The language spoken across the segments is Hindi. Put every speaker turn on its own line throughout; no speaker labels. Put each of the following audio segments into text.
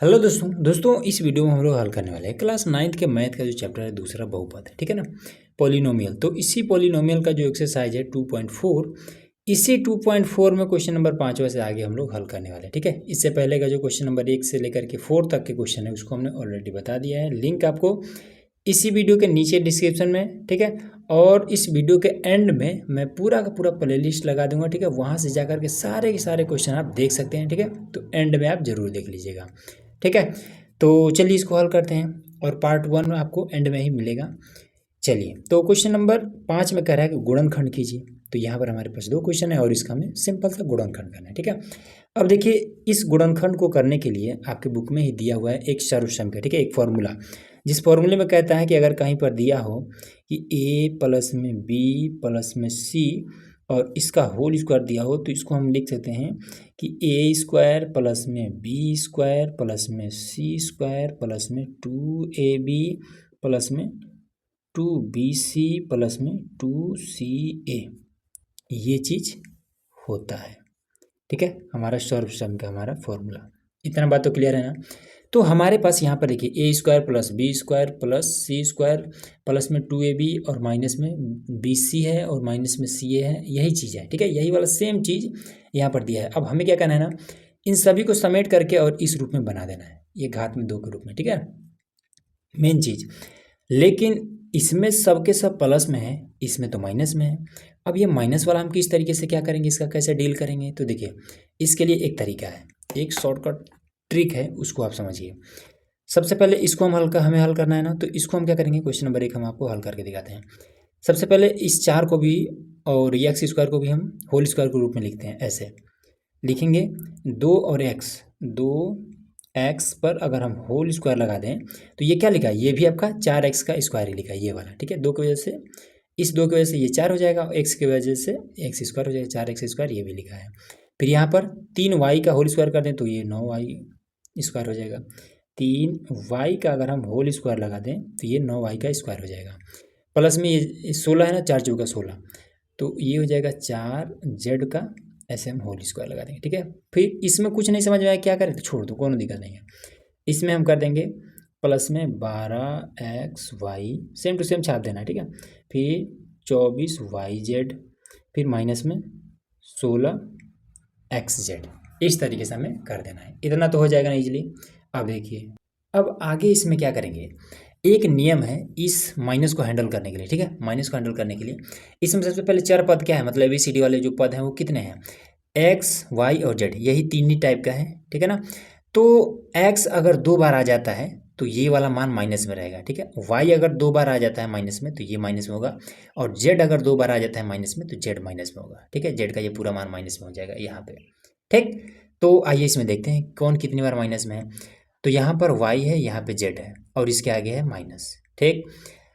हेलो दोस्तों इस वीडियो में हम लोग हल करने वाले हैं क्लास 9th के मैथ का जो चैप्टर है दूसरा बहुपद है। ठीक है ना, पॉलिनोमियल। तो इसी पॉलिनोमियल का जो एक्सरसाइज है 2.4, इसी 2.4 में क्वेश्चन नंबर 5 से आगे हम लोग हल करने वाले हैं। ठीक है, इससे पहले का जो क्वेश्चन नंबर 1 से लेकर के 4 तक के क्वेश्चन है उसको हमने ऑलरेडी बता दिया है। लिंक आपको इसी वीडियो के नीचे डिस्क्रिप्शन में, ठीक है, और इस वीडियो के एंड में मैं पूरा का पूरा प्लेलिस्ट लगा दूंगा। ठीक है, वहाँ से जा कर के सारे के सारे क्वेश्चन आप देख सकते हैं। ठीक है, तो एंड में आप जरूर देख लीजिएगा। ठीक है, तो चलिए इसको हल करते हैं और पार्ट 1 आपको एंड में ही मिलेगा। चलिए, तो क्वेश्चन नंबर 5 में कह रहा है कि गुणनखंड कीजिए। तो यहाँ पर हमारे पास 2 क्वेश्चन है और इसका हमें सिंपल सा गुणनखंड करना है। ठीक है, अब देखिए इस गुणनखंड को करने के लिए आपके बुक में ही दिया हुआ है एक सर्वसम, ठीक है, एक फॉर्मूला। जिस फॉर्मूले में कहता है कि अगर कहीं पर दिया हो कि a प्लस में b प्लस में c और इसका होल स्क्वायर दिया हो, तो इसको हम लिख सकते हैं कि a स्क्वायर प्लस में b स्क्वायर प्लस में c स्क्वायर प्लस में 2ab प्लस में 2bc प्लस में 2ca, ये चीज़ होता है। ठीक है, हमारा सर्वसम का हमारा फॉर्मूला। इतना बात तो क्लियर है ना। तो हमारे पास यहाँ पर देखिए a square plus b square plus c square plus में 2ab और माइनस में bc है और माइनस में ca है, यही चीज़ है। ठीक है, यही वाला सेम चीज़ यहाँ पर दिया है। अब हमें क्या करना है ना, इन सभी को समेट करके और इस रूप में बना देना है, ये घात में 2 के रूप में। ठीक है, मेन चीज़। लेकिन इसमें सब के सब प्लस में है, इसमें तो माइनस में है। अब ये माइनस वाला हम किस तरीके से क्या करेंगे, इसका कैसे डील करेंगे, तो देखिए इसके लिए एक तरीका है, एक शॉर्टकट ट्रिक है, उसको आप समझिए। सबसे पहले इसको हमें हल करना है ना, तो इसको हम क्या करेंगे, क्वेश्चन नंबर 1 हम आपको हल करके दिखाते हैं। सबसे पहले इस 4 को भी और एक्स स्क्वायर को भी हम होल स्क्वायर के रूप में लिखते हैं। ऐसे लिखेंगे 2 और एक्स, 2x पर अगर हम होल स्क्वायर लगा दें तो ये क्या लिखा है, ये भी आपका 4x का स्क्वायर ही लिखा है, ये वाला। ठीक है, 2 की वजह से, इस 2 की वजह से ये 4 हो जाएगा और x की वजह से x स्क्वायर हो जाएगा, 4x स्क्वायर ये भी लिखा है। फिर यहाँ पर 3y का होल स्क्वायर कर दें तो ये 9y स्क्वायर हो जाएगा। 3y का अगर हम होल स्क्वायर लगा दें तो ये 9y का स्क्वायर हो जाएगा। प्लस में ये 16 है ना, 4 चौका 16, तो ये हो जाएगा 4z का, ऐसे हम होल स्क्वायर लगा देंगे। ठीक है, फिर इसमें कुछ नहीं समझ में आया क्या करें तो छोड़ दो, कोनो दिक्कत नहीं है। इसमें हम कर देंगे प्लस में 12xy, सेम टू सेम छाप देना है। ठीक है, फिर 24yz, फिर माइनस में 16xz, इस तरीके से हमें कर देना है। इतना तो हो जाएगा ना इजीली। अब देखिए, अब आगे इसमें क्या करेंगे, एक नियम है इस माइनस को हैंडल करने के लिए। ठीक है, माइनस को हैंडल करने के लिए इसमें सबसे पहले चर पद क्या है, मतलब ABCD वाले जो पद हैं वो कितने हैं, x, y और z, यही तीन ही टाइप का है। ठीक है ना, तो x अगर 2 बार आ जाता है तो ये वाला मान माइनस में रहेगा। ठीक है, y अगर 2 बार आ जाता है माइनस में तो ये माइनस में होगा, और z अगर 2 बार आ जाता है माइनस में तो z माइनस में होगा। ठीक है, z का ये पूरा मान माइनस में हो जाएगा यहाँ पे। ठीक, तो आइए इसमें देखते हैं कौन कितनी बार माइनस में है। तो यहाँ पर y है, यहाँ पे z है और इसके आगे है माइनस। ठीक,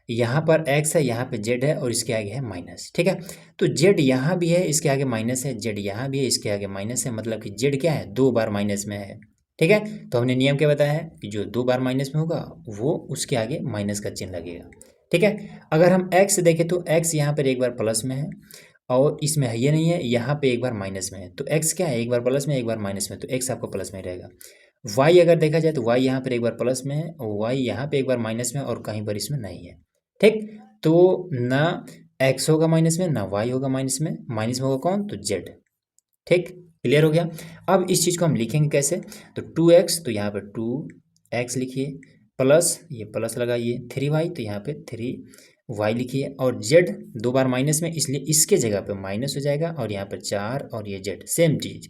यहाँ पर x है, यहाँ पे z है और इसके आगे है माइनस। ठीक है, तो z यहाँ भी है, इसके आगे माइनस है, z यहाँ भी है, इसके आगे माइनस है, मतलब कि z क्या है, 2 बार माइनस में है। ठीक है, तो हमने नियम क्या बताया है कि जो 2 बार माइनस में होगा वो उसके आगे माइनस का चिन्ह लगेगा। ठीक है, अगर हम x देखें तो x यहाँ पर एक बार प्लस में है और इसमें है ये नहीं है, यहाँ पे एक बार माइनस में है, तो x क्या है, एक बार प्लस में एक बार माइनस में, तो x आपको प्लस में रहेगा। y अगर देखा जाए तो y यहाँ पर एक बार प्लस में है और y यहाँ पे एक बार माइनस में और कहीं पर इसमें नहीं है। ठीक, तो ना x होगा माइनस में, ना y होगा माइनस में होगा कौन, तो z। ठीक, क्लियर हो गया। अब इस चीज़ को हम लिखेंगे कैसे, तो 2x, तो यहाँ पर 2x लिखिए, प्लस ये प्लस लगाइए, 3y, तो यहाँ पे 3y लिखिए, और z 2 बार माइनस में इसलिए इसके जगह पे माइनस हो जाएगा, और यहाँ पर 4 और ये z सेम चीज़,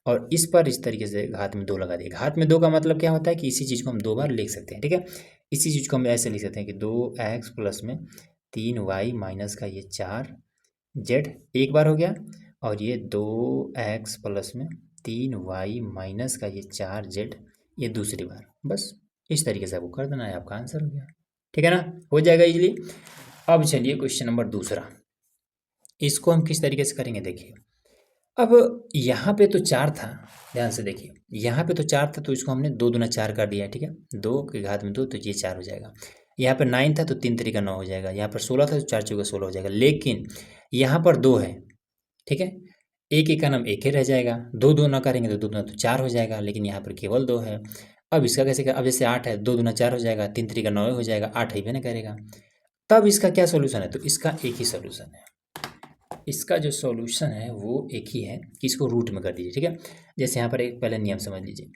और इस पर इस तरीके से घात में 2 लगा दिए। घात में 2 का मतलब क्या होता है कि इसी चीज़ को हम 2 बार लिख सकते हैं। ठीक है, इसी चीज़ को हम ऐसे लिख सकते हैं कि 2x प्लस में 3y माइनस का ये 4z एक बार हो गया, और ये 2x प्लस में 3y माइनस का ये 4z ये दूसरी बार। बस इस तरीके से आपको कर देना है, आपका आंसर हो गया। ठीक है ना, हो जाएगा इजीली। अब चलिए क्वेश्चन नंबर दूसरा, इसको हम किस तरीके से करेंगे देखिए। अब यहाँ पे तो 4 था, ध्यान से देखिए, यहाँ पे तो 4 था तो इसको हमने 2 दूना 4 कर दिया। ठीक है, 2 के घात में 2 तो ये 4 हो जाएगा। यहाँ पर 9 था तो 3 तरीका 9 हो जाएगा। यहाँ पर 16 था तो 4 चौका 16 हो जाएगा। लेकिन यहाँ पर 2 है, ठीक है, एक एक का नाम एक ही रह जाएगा, 2 2 ना करेंगे तो 2 दूना तो 4 हो जाएगा, लेकिन यहाँ पर केवल 2 है। अब इसका कैसे कर, अब जैसे 8 है, 2 दूना 4 हो जाएगा, 3 3 9 हो जाएगा, 8 ही ना करेगा। तब इसका क्या सोल्यूशन है, तो इसका एक ही सोल्यूशन है। इसका जो सॉल्यूशन है वो एक ही है कि इसको रूट में कर दीजिए, ठीक है। जैसे यहाँ पर एक पहले नियम समझ लीजिए,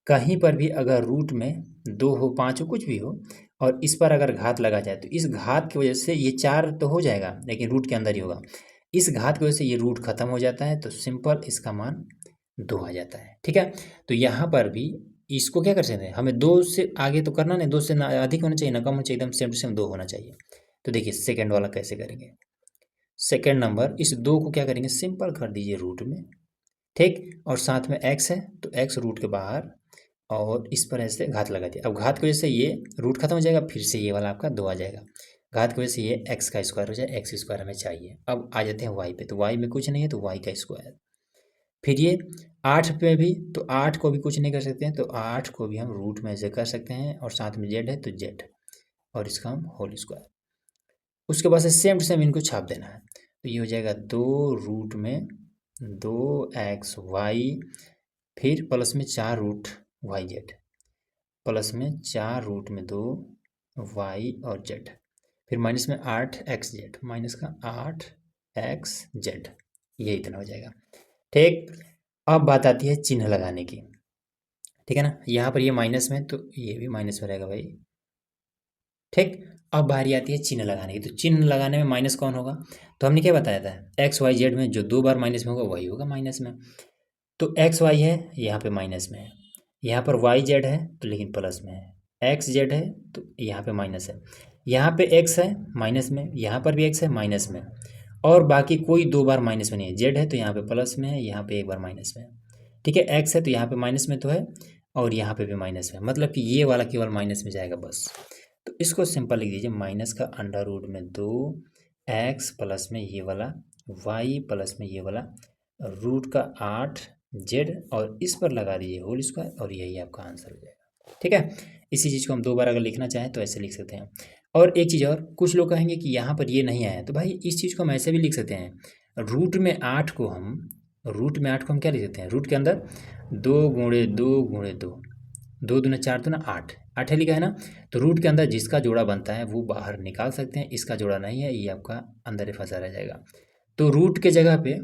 कहीं पर भी अगर रूट में 2 हो, 5 हो, कुछ भी हो, और इस पर अगर घात लगा जाए तो इस घात की वजह से ये 4 तो हो जाएगा लेकिन रूट के अंदर ही होगा। इस घात की वजह से ये रूट खत्म हो जाता है, तो सिंपल इसका मान 2 आ जाता है, ठीक है। तो यहाँ पर भी इसको क्या कर सकते हैं, हमें 2 से आगे तो करना नहीं, 2 से ना अधिक होना चाहिए ना कम होना चाहिए, एकदम सेम टू सेम 2 होना चाहिए। तो देखिए सेकेंड वाला कैसे करेंगे, सेकेंड नंबर इस 2 को क्या करेंगे, सिंपल कर दीजिए रूट में, ठीक। और साथ में x है तो x रूट के बाहर, और इस पर ऐसे घात लगा दिया। अब घात की वजह से ये रूट खत्म हो जाएगा, फिर से ये वाला आपका 2 आ जाएगा। घात की वजह से ये x का स्क्वायर हो जाए, एक्स स्क्वायर हमें चाहिए। अब आ जाते हैं y पे, तो y में कुछ नहीं है तो y का स्क्वायर। फिर ये 8 पे भी, तो 8 को भी कुछ नहीं कर सकते हैं, तो 8 को भी हम रूट में से कर सकते हैं, और साथ में z है तो z, और इसका हम होल स्क्वायर। उसके बाद से सेम टू सेम इनको छाप देना है, तो ये हो जाएगा 2 रूट में 2xy, फिर प्लस में 4 रूट yz, प्लस में 4 रूट में 2y और z, फिर माइनस में 8xz, माइनस का 8xz, ये इतना हो जाएगा, ठीक। अब बात आती है चिन्ह लगाने की, ठीक है ना। यहाँ पर ये माइनस में तो ये भी माइनस में रहेगा भाई, ठीक। अब बारी आती है चिन्ह लगाने की, तो चिन्ह लगाने में माइनस कौन होगा, तो हमने क्या बताया था, एक्स वाई जेड में जो 2 बार माइनस में होगा वही होगा माइनस में। तो एक्स वाई है यहाँ पे माइनस में है, यहाँ पर वाई जेड है तो लेकिन प्लस में है, एक्स जेड है तो यहाँ पे माइनस है, यहाँ पे एक्स है माइनस में, यहाँ पर भी एक्स है माइनस में, और बाकी कोई 2 बार माइनस में नहीं है। जेड है तो यहाँ पे प्लस में है, यहाँ पे 1 बार माइनस में है, ठीक है। एक्स है तो यहाँ पे माइनस में तो है, और यहाँ पे भी माइनस में, मतलब कि ये वाला केवल माइनस में जाएगा बस। तो इसको सिंपल लिख दीजिए, माइनस का अंडर रूट में 2x प्लस में ये वाला y प्लस में ये वाला रूट का 8z, और इस पर लगा दीजिए होल स्क्वायर, और यही आपका आंसर हो जाएगा, ठीक है। इसी चीज़ को हम 2 बार अगर लिखना चाहें तो ऐसे लिख सकते हैं। और एक चीज़ और, कुछ लोग कहेंगे कि यहाँ पर ये नहीं आया, तो भाई इस चीज़ को हम ऐसे भी लिख सकते हैं, रूट में 8 को हम क्या लिख सकते हैं, रूट के अंदर 2 गुणे 2 गुणे 2, 2 दूना 4 दूना 8, 8 लिखा है ना। तो रूट के अंदर जिसका जोड़ा बनता है वो बाहर निकाल सकते हैं, इसका जोड़ा नहीं है, ये आपका अंदर ही फंसा रह जाएगा। तो रूट के जगह पे,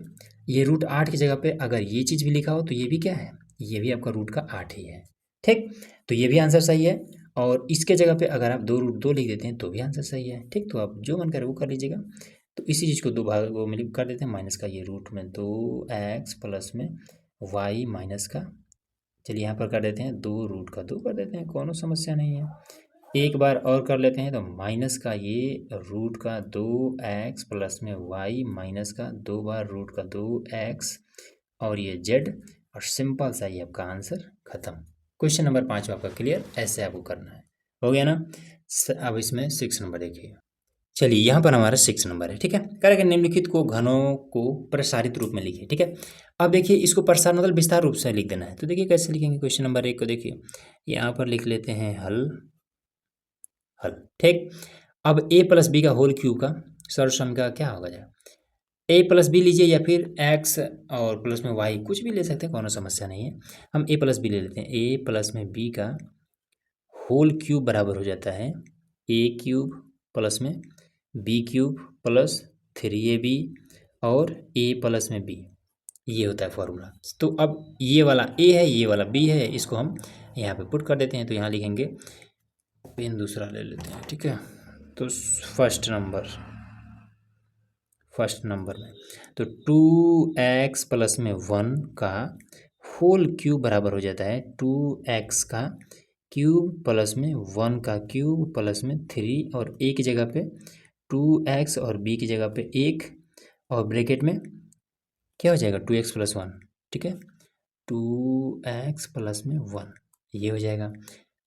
ये रूट 8 की जगह पे अगर ये चीज़ भी लिखा हो तो ये भी क्या है, ये भी आपका रूट का 8 ही है, ठीक। तो ये भी आंसर सही है, और इसके जगह पे अगर आप 2 रूट 2 लिख देते हैं तो भी आंसर सही है, ठीक। तो आप जो मन करे वो कर लीजिएगा। तो इसी चीज़ को 2 भागों में कर देते हैं, माइनस का ये रूट में 2x प्लस में y माइनस का, चलिए यहाँ पर कर देते हैं 2 रूट का 2 कर देते हैं, कोनो समस्या नहीं है। एक बार और कर लेते हैं, तो माइनस का ये रूट का 2x प्लस में y माइनस का 2 बार रूट का 2x, और ये z, और सिंपल सा ये आपका आंसर खत्म। क्वेश्चन नंबर 5 आपका क्लियर, ऐसे आपको करना है, हो गया ना। अब इसमें 6 नंबर देखिए, चलिए यहाँ पर हमारा 6 नंबर है, ठीक है। करेक्ट, निम्नलिखित को घनों को प्रसारित रूप में लिखिए, ठीक है। अब देखिए इसको प्रसार मतलब विस्तार रूप से लिख देना है, तो देखिए कैसे लिखेंगे। क्वेश्चन नंबर 1 को देखिए, यहाँ पर लिख लेते हैं हल, ठीक। अब a प्लस बी का होल क्यूब का सर्वसम का क्या होगा जाए, a प्लस बी लीजिए या फिर x और प्लस में y, कुछ भी ले सकते हैं, कोनो समस्या नहीं है। हम a प्लस बी ले लेते हैं, a प्लस में b का होल क्यूब बराबर हो जाता है a क्यूब प्लस में b क्यूब प्लस 3ab और a प्लस में b, ये होता है फॉर्मूला। तो अब ये वाला a है, ये वाला b है, इसको हम यहाँ पे पुट कर देते हैं। तो यहाँ लिखेंगे, पेन दूसरा ले लेते हैं, ठीक है। तो फर्स्ट नंबर में तो 2x प्लस में 1 का होल क्यूब बराबर हो जाता है 2x का क्यूब प्लस में 1 का क्यूब प्लस में 3, और a की जगह पे 2x और b की जगह पे 1, और ब्रैकेट में क्या हो जाएगा 2x प्लस 1, ठीक है। 2x प्लस में 1 ये हो जाएगा।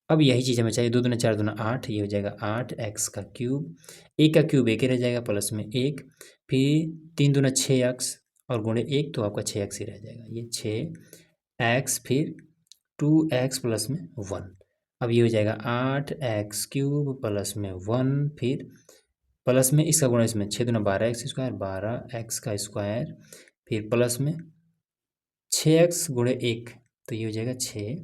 अब यही चीज़ हमें चाहिए, 2 दूना 4 दूना 8, ये हो जाएगा 8x का क्यूब, एक का क्यूब एक ही रह जाएगा प्लस में 1, फिर 3 दूना 6x और गुणे 1, तो आपका 6x ही रह जाएगा, ये 6x, फिर 2x प्लस में 1। अब ये हो जाएगा 8x क्यूब प्लस में 1, फिर प्लस में इसका गुणा इसमें 6 दूना 12x स्क्वायर, 12x का स्क्वायर, फिर प्लस में 6x गुणे 1, तो ये हो जाएगा 6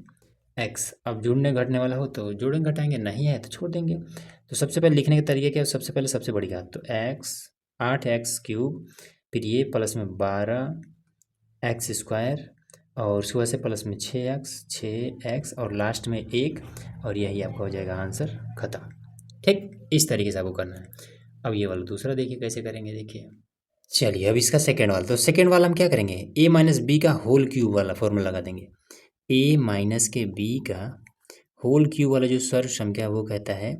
एक्स। अब जुड़ने घटने वाला हो तो जोड़ेंगे घटाएंगे, नहीं है तो छोड़ देंगे। तो सबसे पहले लिखने का तरीका क्या है, सबसे पहले सबसे बड़ी घात, तो एक्स 8x³ फिर ये प्लस में 12x² और उसके बाद से प्लस में 6x और लास्ट में 1 और यही आपका हो जाएगा आंसर खत्म। ठीक, इस तरीके से आपको करना है। अब ये वाला दूसरा देखिए कैसे करेंगे, देखिए। चलिए अब इसका सेकेंड वाला, तो सेकेंड वाला हम क्या करेंगे, a माइनस बी का होल क्यूब वाला फॉर्मूला लगा देंगे। a माइनस के b का होल क्यूब वाला जो सर संख्या वो कहता है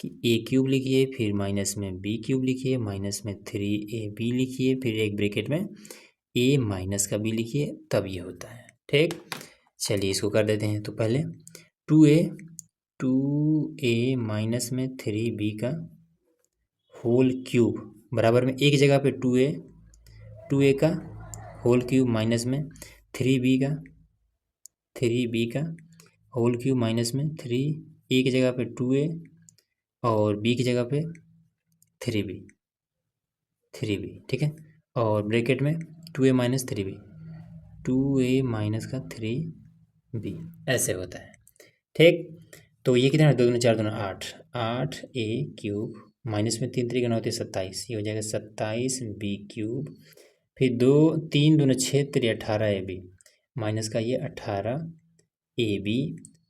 कि a³ लिखिए फिर माइनस में b³ लिखिए माइनस में 3ab लिखिए फिर एक ब्रैकेट में a माइनस का b लिखिए, तब ये होता है। ठीक, चलिए इसको कर देते हैं। तो पहले 2a माइनस में 3b का होल क्यूब बराबर में एक जगह पे 2a का होल क्यूब माइनस में 3b का होल क्यूब माइनस में 3, ए की जगह पे 2a और b की जगह पे 3b, ठीक है। और ब्रैकेट में 2a minus 3b, 2a minus का 3b, ऐसे होता है। ठीक, तो ये कितना है, 2 दूना 4 दूना 8, 8a³ माइनस में 3 3 होते 27, ये हो जाएगा 27b³ फिर 2 3 दूना 6 3 18ab माइनस का ये 18ab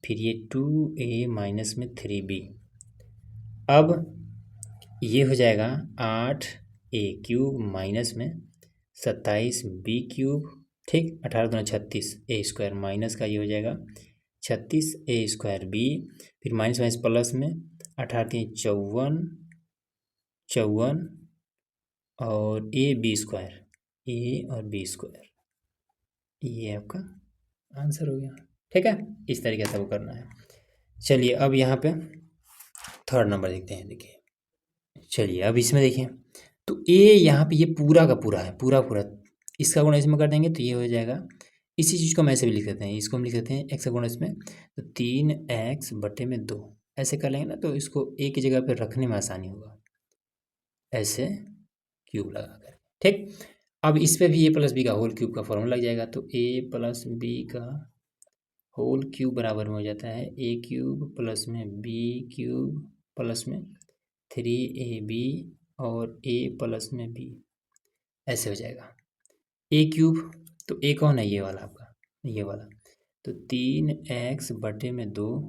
फिर ये 2a माइनस में 3b। अब ये हो जाएगा 8a³ माइनस में 27b³, ठीक, 18 दूना 36 a² माइनस का ये हो जाएगा 36a²b फिर माइनस माइनस प्लस में 18 3 54 और a² a और b², ये आपका आंसर हो गया। ठीक है, इस तरीके से वो करना है। चलिए अब यहाँ पे थर्ड नंबर देखते हैं, देखिए। चलिए अब इसमें देखिए, तो a यहाँ पे ये पूरा का पूरा है, पूरा इसका गुणा इसमें कर देंगे तो ये हो जाएगा। इसी चीज़ को हम ऐसे भी लिख सकते हैं, इसको हम लिख सकते हैं x का गुणा इसमें, तो 3x/2 ऐसे कर लेंगे ना, तो इसको a की जगह पे रखने में आसानी होगा, ऐसे क्यूब लगा कर। ठीक, अब इस पे भी a प्लस बी का होल क्यूब का फॉर्मूला लग जाएगा, तो a प्लस बी का होल क्यूब बराबर में हो जाता है a³ प्लस में b³ प्लस में 3ab और a प्लस में b, ऐसे हो जाएगा। a³ तो a कौन है, ये वाला आपका, ये वाला, तो 3x/2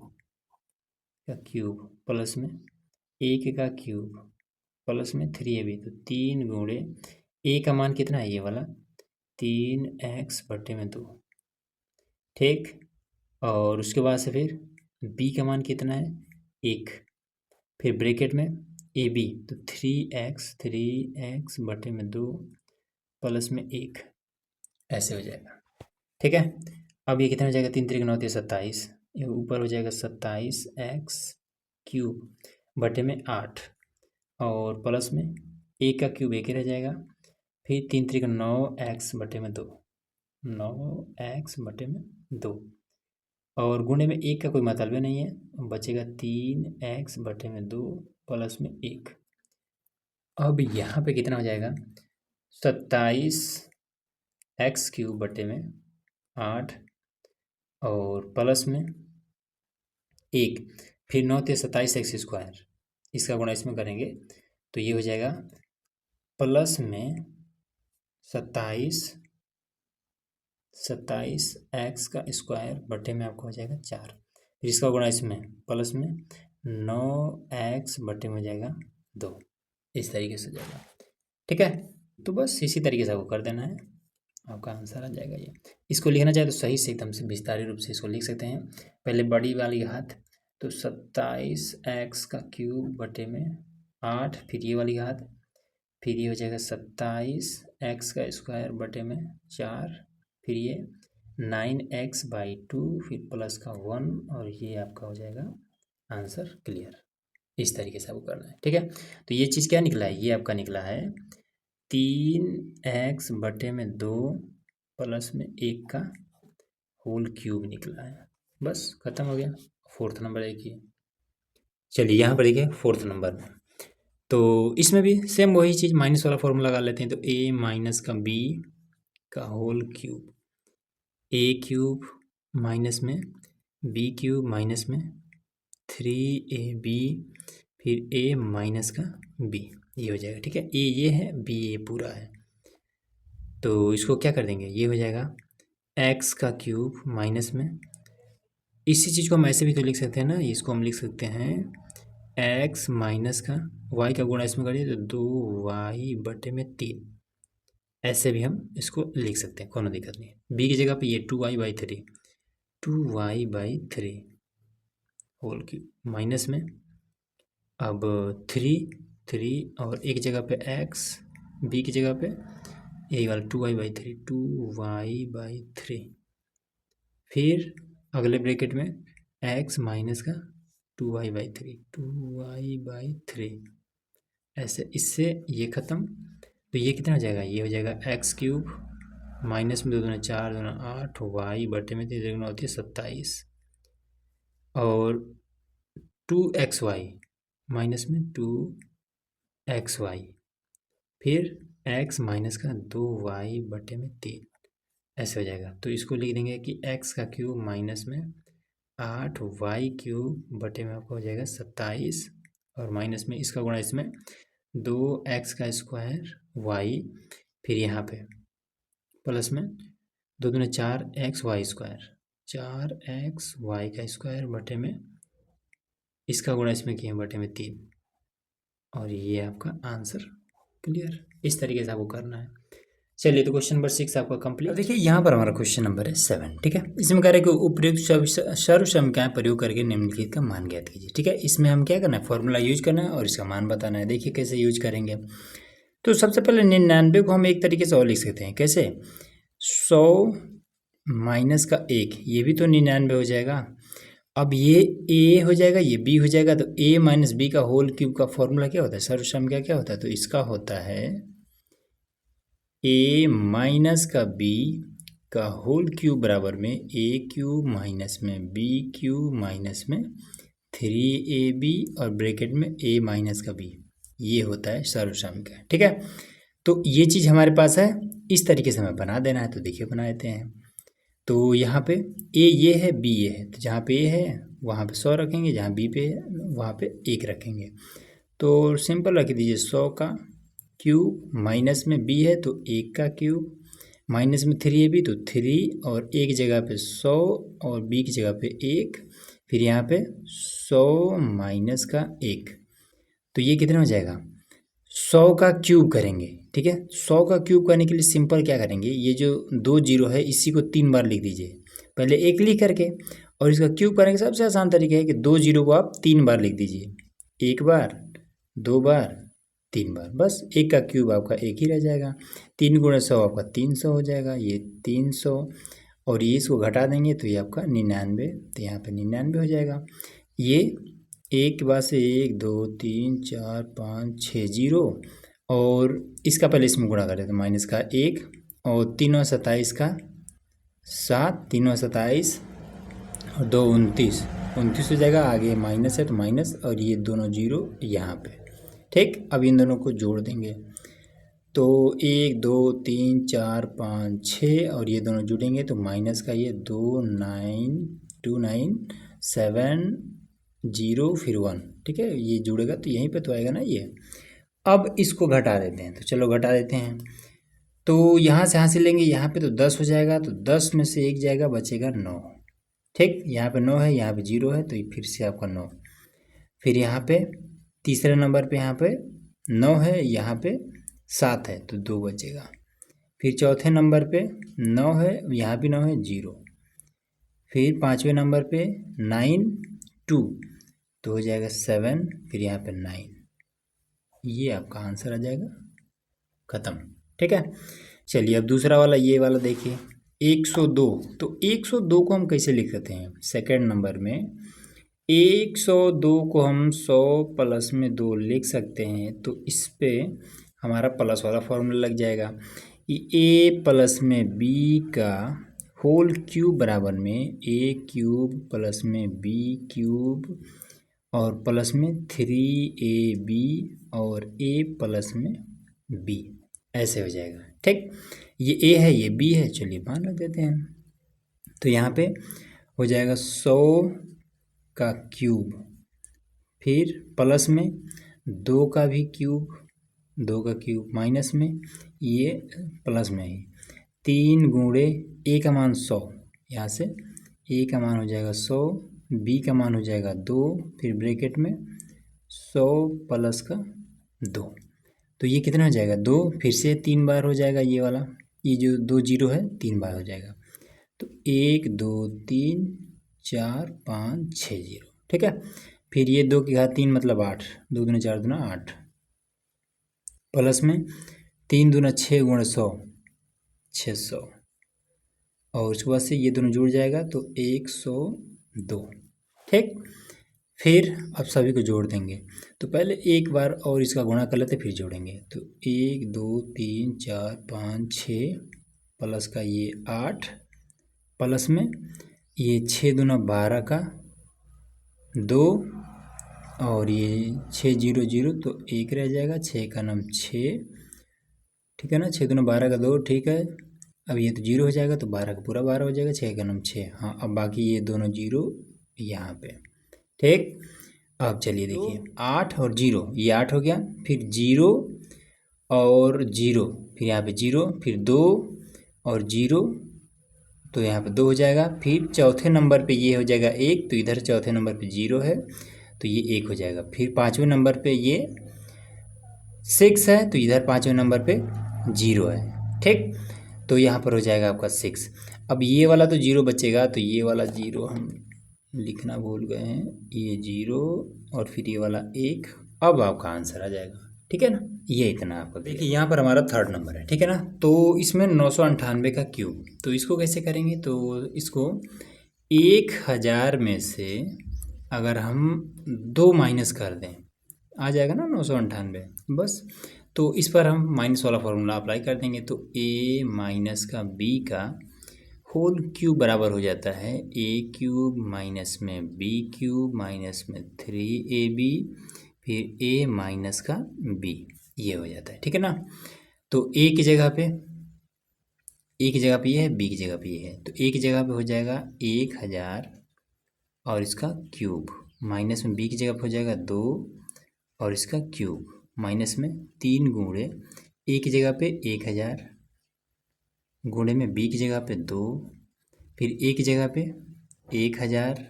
का क्यूब प्लस में 1 का क्यूब प्लस में 3ab, तो 3 गुणे a का मान कितना है, ये वाला 3x/2, ठीक। और उसके बाद से फिर b का मान कितना है, 1, फिर ब्रैकेट में ab, तो 3x/2 प्लस में 1, ऐसे हो जाएगा। ठीक है, अब ये कितना हो जाएगा, 3 3 9 27, ये ऊपर हो जाएगा 27x³ में 8 और प्लस में 1 का क्यूब 1 ही रह जाएगा, फिर 3 3 9x/2, 9x/2 और गुणे में 1 का कोई मतलब नहीं है, बचेगा 3x/2 प्लस में 1। अब यहाँ पे कितना हो जाएगा, 27x³ में 8 और प्लस में 1 फिर 9 × 27x², इसका गुणा इसमें करेंगे तो ये हो जाएगा प्लस में 27x² में आपको हो जाएगा 4, फिर इसका गुणा इसमें प्लस में 9x में हो जाएगा 2, इस तरीके से हो जाएगा। ठीक है, तो बस इसी तरीके से आपको कर देना है, आपका आंसर आ जाएगा ये। इसको लिखना चाहे तो सही से एकदम से विस्तारित रूप से इसको लिख सकते हैं। पहले बड़ी वाली घात, तो 27x³ में 8 फिर ये वाली घात, फिर ये हो जाएगा 27x² में 4 फिर ये 9x/2 फिर प्लस का 1 और ये आपका हो जाएगा आंसर क्लियर। इस तरीके से आपको करना है। ठीक है, तो ये चीज़ क्या निकला है, ये आपका निकला है 3x/2 प्लस में 1 का होल क्यूब निकला है। बस खत्म हो गया। फोर्थ नंबर देखिए, चलिए यहाँ पर देखिए फोर्थ नंबर में, तो इसमें भी सेम वही चीज़ माइनस वाला फॉर्मूला लगा लेते हैं। तो a माइनस का b का होल क्यूब, a³ माइनस में बी क्यूब माइनस में 3ab फिर a माइनस का b, ये हो जाएगा। ठीक है, a ये है, b ये पूरा है, तो इसको क्या कर देंगे, ये हो जाएगा x का क्यूब माइनस में, इसी चीज़ को हम ऐसे भी तो लिख सकते हैं ना, इसको हम लिख सकते हैं x माइनस का y का गुणा इसमें करिए तो 2y/3, ऐसे भी हम इसको लिख सकते हैं, कोनो दिक्कत नहीं। b की जगह पे ये 2y/3, 2y/3 whole cube minus में अब 3 और एक जगह पे x, b की जगह पे यही वाला 2y/3, 2y/3, फिर अगले ब्रैकेट में x माइनस का 2y/3, 2y/3, ऐसे, इससे ये ख़त्म, तो ये कितना हो जाएगा, ये हो जाएगा x क्यूब माइनस में 2 दूना 4, 2 दूना 8, y/3 होती है 27, और 2xy माइनस में 2xy, फिर x माइनस का 2y/3, ऐसे हो जाएगा। तो इसको लिख देंगे कि x का क्यूब माइनस में 8y³ आपका हो जाएगा 27, और माइनस में इसका गुणा इसमें 2x का स्क्वायर y, फिर यहाँ पे प्लस में 2 दूना 4xy स्क्वायर, 4xy का स्क्वायर बटे में इसका गुणा इसमें किए बटे में 3, और ये आपका आंसर। क्लियर, इस तरीके से आपको करना है। चलिए, तो क्वेश्चन नंबर 6 आपका कंप्लीट। देखिए यहाँ पर हमारा क्वेश्चन नंबर है 7। ठीक है, इसमें कह रहे हैं कि उपयुक्त सर्वसमीकरण प्रयोग करके निम्नलिखित का मान ज्ञात कीजिए। ठीक है, इसमें हम क्या करना है, फॉर्मूला यूज करना है और इसका मान बताना है। देखिए कैसे यूज करेंगे। तो सबसे पहले 99 को हम एक तरीके से और लिख सकते हैं, कैसे, 100 माइनस का 1, ये भी तो 99 हो जाएगा। अब ये a हो जाएगा, ये b हो जाएगा, तो a माइनस बी का होल क्यूब का फॉर्मूला क्या होता है, सर्वसमीकरण क्या होता है, तो इसका होता है a माइनस का b का होल क्यूब बराबर में a³ माइनस में b³ माइनस में 3ab और ब्रैकेट में a माइनस का b, ये होता है सर्वसमीकरण। ठीक है, तो ये चीज़ हमारे पास है, इस तरीके से हमें बना देना है। तो देखिए बना देते हैं। तो यहाँ पे a ये है, b ये है, तो जहाँ पे a है वहाँ पे 100 रखेंगे, जहाँ b पे है वहाँ पे 1 रखेंगे। तो सिंपल रख दीजिए, 100 का क्यूब माइनस में b है तो 1 का क्यूब, माइनस में 3ab तो 3, और एक जगह पे 100 और b की जगह पे 1, फिर यहाँ पे 100 माइनस का 1, तो ये कितना हो जाएगा, 100 का क्यूब करेंगे। ठीक है, 100 का क्यूब करने के लिए सिंपल क्या करेंगे, ये जो 2 जीरो है इसी को 3 बार लिख दीजिए, पहले 1 लिख करके, और इसका क्यूब करने का सबसे आसान तरीका है कि 2 जीरो को आप 3 बार लिख दीजिए, 1 बार, 2 बार, 3 बार, बस 1 का क्यूब आपका 1 ही रह जाएगा। 3 गुणा 100 आपका 300 हो जाएगा, ये 300, और ये इसको घटा देंगे तो ये आपका 99, तो यहाँ पे 99 हो जाएगा। ये एक के बाद से 1 2 3 4 5 6 जीरो, और इसका पहले इसमें गुणा कर देते हैं, माइनस का 1, और 3 और 27 का 7, 3 और 27 और 2 29, 29 हो जाएगा। आगे माइनस है तो माइनस, और ये दोनों जीरो यहाँ पे। ठीक, अब इन दोनों को जोड़ देंगे तो 1 2 3 4 5 6, और ये दोनों जुड़ेंगे तो माइनस का ये 2 9 2 9 7 0 फिर 1। ठीक है, ये जुड़ेगा तो यहीं पे तो आएगा ना ये। अब इसको घटा देते हैं, तो चलो घटा देते हैं। तो यहाँ से लेंगे, यहाँ पे तो 10 हो जाएगा, तो 10 में से 1 जाएगा, बचेगा 9। ठीक, यहाँ पे 9 है, यहाँ पे 0 है, तो ये फिर से आपका 9। फिर यहाँ पे तीसरे नंबर पे यहाँ पे 9 है, यहाँ पे 7 है, तो 2 बचेगा। फिर चौथे नंबर पे 9 है, यहाँ भी 9 है, 0। फिर पाँचवें नंबर पे 9 2, तो हो जाएगा 7, फिर यहाँ पे 9, ये आपका आंसर आ जाएगा, ख़त्म। ठीक है, चलिए अब दूसरा वाला, ये वाला देखिए 102। तो 102 को हम कैसे लिख सकते हैं, सेकंड नंबर में 102 को हम 100 प्लस में 2 लिख सकते हैं। तो इस पे हमारा प्लस वाला फॉर्मूला लग जाएगा कि a प्लस में b का होल क्यूब बराबर में a³ प्लस में b³ और प्लस में 3ab और a प्लस में b, ऐसे हो जाएगा। ठीक, ये a है, ये b है, चलिए मान रख देते हैं। तो यहाँ पे हो जाएगा 100 का क्यूब, फिर प्लस में 2 का भी क्यूब, 2 का क्यूब, माइनस में ये प्लस में ही 3 गुणे ए का मान 100, यहाँ से ए का मान हो जाएगा 100, बी का मान हो जाएगा 2, फिर ब्रैकेट में 100 प्लस का 2, तो ये कितना हो जाएगा 2, फिर से 3 बार हो जाएगा ये वाला, ये जो 2 जीरो है 3 बार हो जाएगा, तो 1 2 3 4 5 6 जीरो, ठीक है। फिर ये 2 की घात 3 मतलब 8, 2 दूना 4 दूना 8, प्लस में 3 दूना 6 गुणे 100 600, और उसके बाद से ये दोनों जुड़ जाएगा तो 102, ठीक। फिर अब सभी को जोड़ देंगे, तो पहले एक बार और इसका गुणा कर लेते फिर जोड़ेंगे, तो 1 2 3 4 5 6 प्लस का ये 8, प्लस में ये 6 दूना 12 का 2, और ये 6 जीरो जीरो तो 1 रह जाएगा, 6 का नाम 6, ठीक है ना, 6 दूना 12 का 2, ठीक है। अब ये तो जीरो हो जाएगा तो 12 का पूरा 12 हो जाएगा, 6 का नाम 6, हाँ। अब बाकी ये दोनों जीरो यहाँ पे, ठीक। अब चलिए देखिए 8 और जीरो, ये 8 हो गया, फिर जीरो और जीरो, फिर यहाँ पे जीरो, फिर 2 और जीरो, तो यहाँ पे 2 हो जाएगा, फिर चौथे नंबर पे ये हो जाएगा 1, तो इधर चौथे नंबर पे 0 है तो ये 1 हो जाएगा, फिर पाँचवें नंबर पे ये 6 है तो इधर पाँचवें नंबर पे 0 है, ठीक। तो यहाँ पर हो जाएगा आपका 6। अब ये वाला तो 0 बचेगा, तो ये वाला 0 हम लिखना भूल गए हैं, ये 0 और फिर ये वाला 1, अब आपका आंसर आ जाएगा, ठीक है ना। ये इतना आपका, देखिए यहाँ पर हमारा थर्ड नंबर है, ठीक है ना। तो इसमें 998 का क्यूब, तो इसको कैसे करेंगे, तो इसको 1000 में से अगर हम 2 माइनस कर दें आ जाएगा ना 998, बस। तो इस पर हम माइनस वाला फॉर्मूला अप्लाई कर देंगे, तो a माइनस का b का होल क्यूब बराबर हो जाता है a क्यूब माइनस में b क्यूब माइनस में 3ab, फिर a माइनस का b, ये हो जाता है, ठीक है ना। तो a की जगह पे ये है, b की जगह पे ये है, तो a की जगह पे हो जाएगा 1000 और इसका क्यूब, माइनस में b की जगह पे हो जाएगा 2 और इसका क्यूब, माइनस में 3 गुणे a की जगह पे 1000 गुणे में b की जगह पे 2, फिर a की जगह पे 1000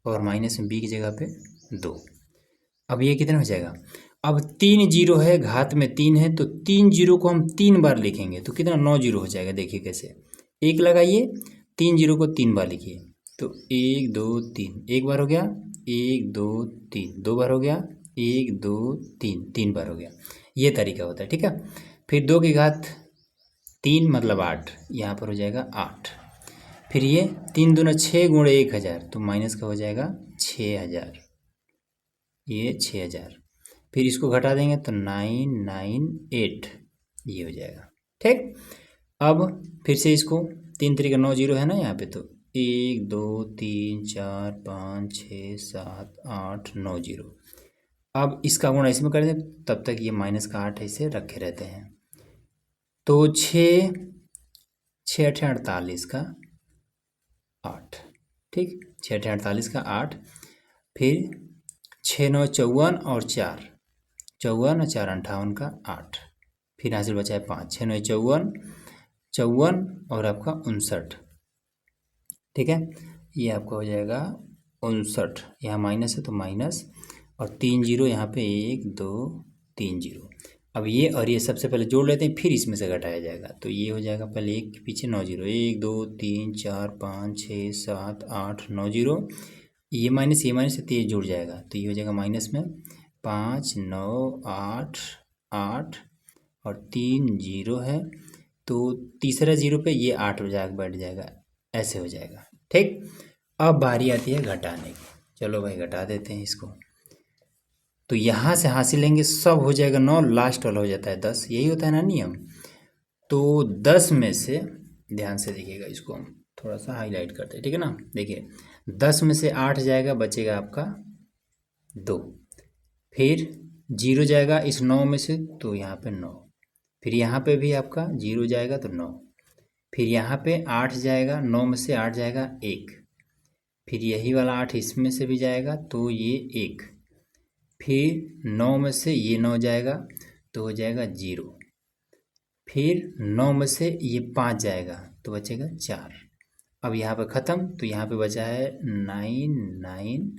और माइनस में b की जगह पे 2। अब ये कितना हो जाएगा, अब 3 जीरो है, घात में 3 है, तो 3 जीरो को हम 3 बार लिखेंगे तो कितना 9 जीरो हो जाएगा, देखिए कैसे, 1 लगाइए, 3 जीरो को 3 बार लिखिए, तो 1 2 3, एक बार हो गया, 1 2 3, 2 बार हो गया, 1 2 3, 3 बार हो गया, ये तरीका होता है, ठीक है। फिर 2 की घात 3 मतलब 8, यहाँ पर हो जाएगा 8, फिर ये 3 दूना 6 गुणे 1000, तो माइनस का हो जाएगा 6000, ये 6000, फिर इसको घटा देंगे तो 998, ये हो जाएगा, ठीक। अब फिर से इसको 3 3 का 9 जीरो है ना यहाँ पे, तो 1 2 3 4 5 6 7 8 9 जीरो। अब इसका गुणा इसमें कर दें, तब तक ये माइनस का 8 ऐसे रखे रहते हैं, तो 6 6 8 48 का 8, ठीक, 6 8 48 का 8, फिर 6 9 54 और 4 54 और 4 58 का 8, फिर यहाँ से बचा है 5, 6 9 54 54 और आपका 59, ठीक है, ये आपका हो जाएगा 59, यहाँ माइनस है तो माइनस, और 3 जीरो यहाँ पे 1 2 3 जीरो। अब ये और ये सबसे पहले जोड़ लेते हैं, फिर इसमें से घटाया जाएगा, तो ये हो जाएगा पहले एक के पीछे 9 जीरो, 1 2 3 4 5 6 7 8 9 जीरो, ये माइनस से तो ये जुड़ जाएगा, तो ये हो जाएगा माइनस में 5 9 8 8 और 3 जीरो है, तो तीसरा जीरो पे ये 8 हो जाएगा, बैठ जाएगा, ऐसे हो जाएगा, ठीक। अब बारी आती है घटाने की, चलो भाई घटा देते हैं इसको, तो यहाँ से हासिल लेंगे सब हो जाएगा 9, लास्ट वाला हो जाता है 10, यही होता है ना नियम। तो 10 में से, ध्यान से देखिएगा, इसको हम थोड़ा सा हाईलाइट करते हैं, ठीक है ना। देखिए 10 में से 8 जाएगा, बचेगा आपका 2, फिर 0 जाएगा इस 9 में से, तो यहाँ पे 9, फिर यहाँ पे भी आपका 0 जाएगा तो 9, फिर यहाँ पे 8 जाएगा, 9 में से 8 जाएगा 1, फिर यही वाला 8 इसमें से भी जाएगा तो ये 1, फिर 9 में से ये 9 जाएगा तो हो जाएगा 0, फिर 9 में से ये 5 जाएगा तो बचेगा 4। अब यहाँ पे ख़त्म, तो यहाँ पे बचा है 9 9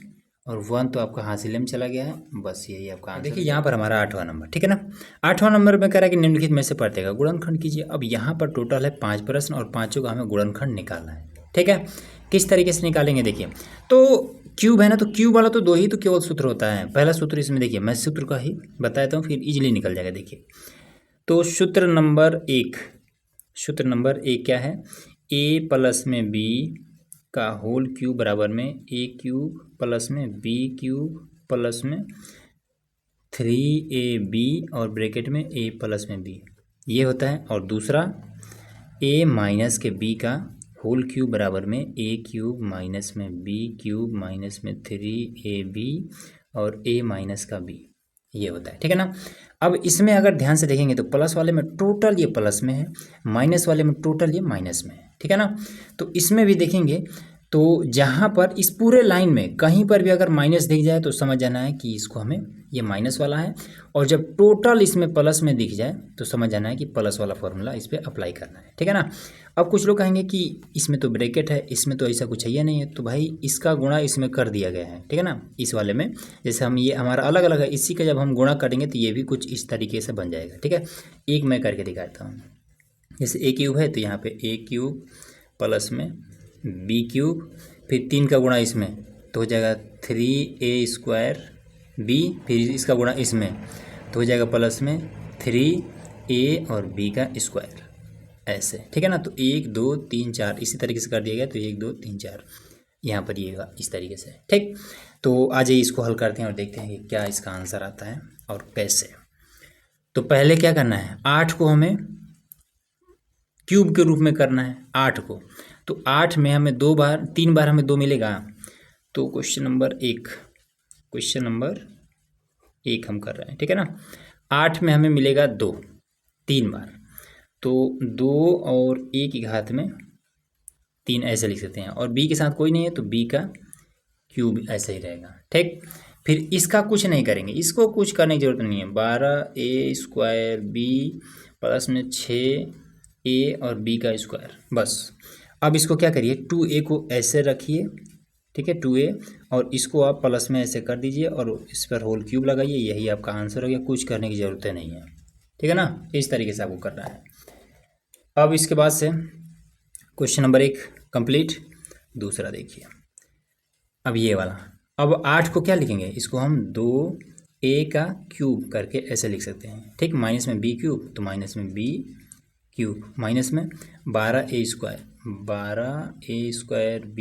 और 1 तो आपका हासिल में चला गया है। बस यही आपका आंसर। देखिए यहाँ पर हमारा 8वां नंबर, ठीक है ना। 8वां नंबर में कह रहा है कि निम्नलिखित में से प्रत्येक का गुणनखंड कीजिए। अब यहाँ पर टोटल है 5 प्रश्न और पाँचों का हमें गुणनखंड निकालना है, ठीक है। किस तरीके से निकालेंगे देखिए, तो क्यूब है ना, तो क्यूब वाला तो 2 ही तो केवल सूत्र होता है। पहला सूत्र इसमें देखिए, मैं सूत्र का ही बता देता हूँ, फिर इजीली निकल जाएगा। देखिए तो सूत्र नंबर 1 क्या है, a प्लस में b का होल क्यूब बराबर में a क्यूब प्लस में b क्यूब प्लस में 3ab और ब्रैकेट में a प्लस में b, ये होता है। और दूसरा a माइनस के b का होल क्यूब बराबर में a क्यूब माइनस में b क्यूब माइनस में 3ab और a माइनस का b, ये होता है, ठीक है ना। अब इसमें अगर ध्यान से देखेंगे तो प्लस वाले में टोटल ये प्लस में है, माइनस वाले में टोटल ये माइनस में है, ठीक है ना। तो इसमें भी देखेंगे तो जहाँ पर इस पूरे लाइन में कहीं पर भी अगर माइनस दिख जाए तो समझ जाना है कि इसको हमें ये माइनस वाला है, और जब टोटल इसमें प्लस में दिख जाए तो समझ जाना है कि प्लस वाला फॉर्मूला इस पर अप्लाई करना है, ठीक है ना। अब कुछ लोग कहेंगे कि इसमें तो ब्रैकेट है, इसमें तो ऐसा कुछ है या नहीं है, तो भाई इसका गुणा इसमें कर दिया गया है, ठीक है ना। इस वाले में जैसे हम ये हमारा अलग अलग है, इसी का जब हम गुणा करेंगे तो ये भी कुछ इस तरीके से बन जाएगा, ठीक है। एक मैं करके दिखाता हूँ। जैसे ए क्यूब है तो यहाँ पे ए क्यूब प्लस में बी क्यूब, फिर 3 का गुणा इसमें तो हो जाएगा 3a² b, फिर इसका गुणा इसमें तो हो जाएगा प्लस में 3a और b का स्क्वायर, ऐसे, ठीक है ना। तो 1 2 3 4 इसी तरीके से कर दिया गया, तो 1 2 3 4 यहाँ पर ये इस तरीके से, ठीक। तो आ जाइए इसको हल करते हैं और देखते हैं कि क्या इसका आंसर आता है और कैसे। तो पहले क्या करना है, 8 को हमें क्यूब के रूप में करना है, 8 को। तो 8 में हमें 3 बार हमें 2 मिलेगा, तो क्वेश्चन नंबर 1 हम कर रहे हैं, ठीक है ना। 8 में हमें मिलेगा 2 3 बार, तो 2 और a की घात में 3 ऐसे लिख सकते हैं, और b के साथ कोई नहीं है तो b का क्यूब ऐसे ही रहेगा, ठीक। फिर इसका कुछ नहीं करेंगे, इसको कुछ करने की जरूरत नहीं है। 12a² b प्लस में 6a और b का स्क्वायर, बस। अब इसको क्या करिए, 2a को ऐसे रखिए, ठीक है, 2a, और इसको आप प्लस में ऐसे कर दीजिए और इस पर होल क्यूब लगाइए, यही आपका आंसर हो गया। कुछ करने की ज़रूरत नहीं है, ठीक है ना। इस तरीके से आपको करना है। अब इसके बाद से क्वेश्चन नंबर 1 कंप्लीट। दूसरा देखिए, अब ये वाला, अब 8 को क्या लिखेंगे, इसको हम 2a का क्यूब करके ऐसे लिख सकते हैं, ठीक। माइनस में b क्यूब तो माइनस में b क्यूब, माइनस में 12a² b